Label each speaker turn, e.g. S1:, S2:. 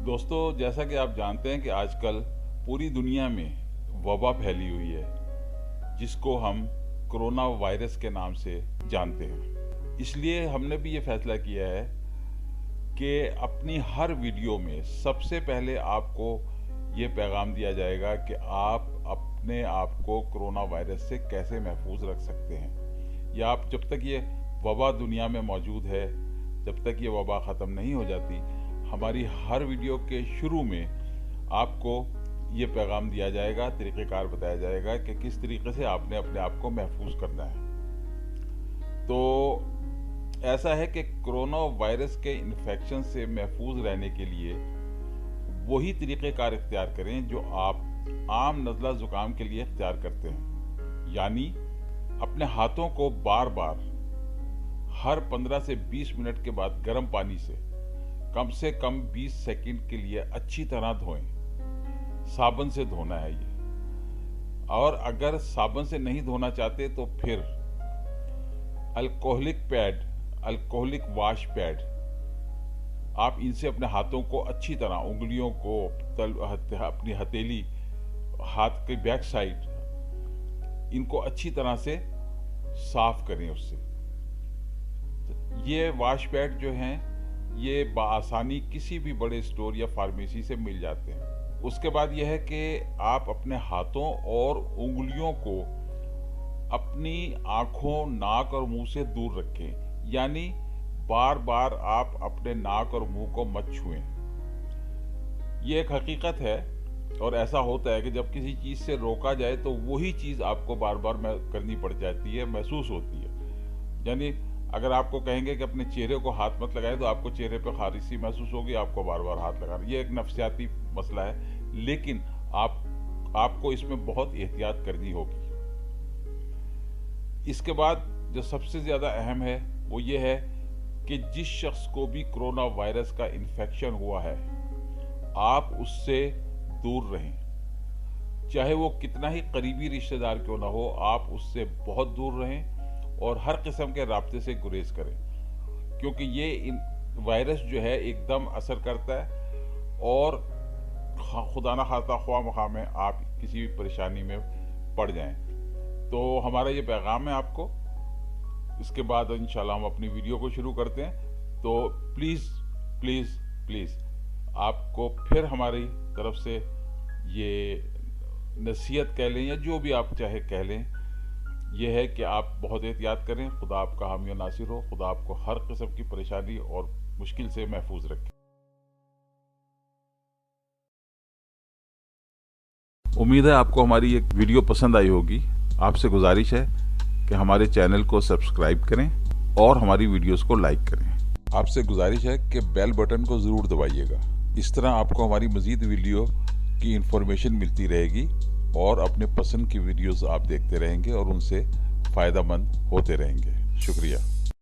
S1: दोस्तों, जैसा कि आप जानते हैं कि आजकल पूरी दुनिया में वबा फैली हुई है जिसको हम कोरोना वायरस के नाम से जानते हैं। इसलिए हमने भी ये फैसला किया है कि अपनी हर वीडियो में सबसे पहले आपको ये पैगाम दिया जाएगा कि आप अपने आप को कोरोना वायरस से कैसे महफूज रख सकते हैं, या आप जब तक ये वबा दुनिया में मौजूद है, जब तक ये वबा ख़त्म नहीं हो जाती, हमारी हर वीडियो के शुरू में आपको ये पैगाम दिया जाएगा, तरीक़ेकार बताया जाएगा कि किस तरीके से आपने अपने आप को महफूज करना है। तो ऐसा है कि कोरोना वायरस के इन्फेक्शन से महफूज रहने के लिए वही तरीक़ेकार इख्तियार करें जो आप आम नज़ला ज़ुकाम के लिए इख्तियार करते हैं, यानी अपने हाथों को बार बार हर 15 से 20 मिनट के बाद गर्म पानी से कम 20 सेकंड के लिए अच्छी तरह धोएं। साबुन से धोना है ये, और अगर साबुन से नहीं धोना चाहते तो फिर अल्कोहलिक वॉश पैड, आप इनसे अपने हाथों को अच्छी तरह, उंगलियों को, अपनी हथेली, हाथ की बैक साइड, इनको अच्छी तरह से साफ करें उससे। ये वॉश पैड जो हैं ये बआसानी किसी भी बड़े स्टोर या फार्मेसी से मिल जाते हैं। उसके बाद यह है कि आप अपने हाथों और उंगलियों को अपनी आँखों, नाक और मुंह से दूर रखें, यानी बार बार आप अपने नाक और मुंह को मत छुएं। ये एक हकीकत है, और ऐसा होता है कि जब किसी चीज़ से रोका जाए तो वही चीज़ आपको बार बार करनी पड़ जाती है, महसूस होती है। यानी अगर आपको कहेंगे कि अपने चेहरे को हाथ मत लगाएं तो आपको चेहरे पे खारिशी महसूस होगी, आपको बार बार हाथ लगाना। ये एक नफ्सियाती मसला है, लेकिन आपको इसमें बहुत एहतियात करनी होगी। इसके बाद जो सबसे ज़्यादा अहम है वो ये है कि जिस शख्स को भी कोरोना वायरस का इन्फेक्शन हुआ है, आप उससे दूर रहें। चाहे वो कितना ही करीबी रिश्तेदार क्यों ना हो, आप उससे बहुत दूर रहें और हर किस्म के राब्ते से गुरेज करें, क्योंकि ये वायरस जो है एकदम असर करता है, और खुदा ना खास्ता ख्वाह मखा में आप किसी भी परेशानी में पड़ जाएं। तो हमारा ये पैगाम है आपको। इसके बाद इंशाल्लाह हम अपनी वीडियो को शुरू करते हैं। तो प्लीज़ प्लीज़ प्लीज़ आपको फिर हमारी तरफ से ये नसीहत कह लें या जो भी आप चाहे कह लें, यह है कि आप बहुत एहतियात करें। खुदा आपका हामी और नासिर हो। खुदा आपको हर किस्म की परेशानी और मुश्किल से महफूज रखे। उम्मीद है आपको हमारी एक वीडियो पसंद आई होगी। आपसे गुजारिश है कि हमारे चैनल को सब्सक्राइब करें और हमारी वीडियोस को लाइक करें। आपसे गुजारिश है कि बेल बटन को ज़रूर दबाइएगा। इस तरह आपको हमारी मज़ीद वीडियो की इंफॉर्मेशन मिलती रहेगी और अपने पसंद की वीडियोस आप देखते रहेंगे और उनसे फ़ायदा मंद होते रहेंगे। शुक्रिया।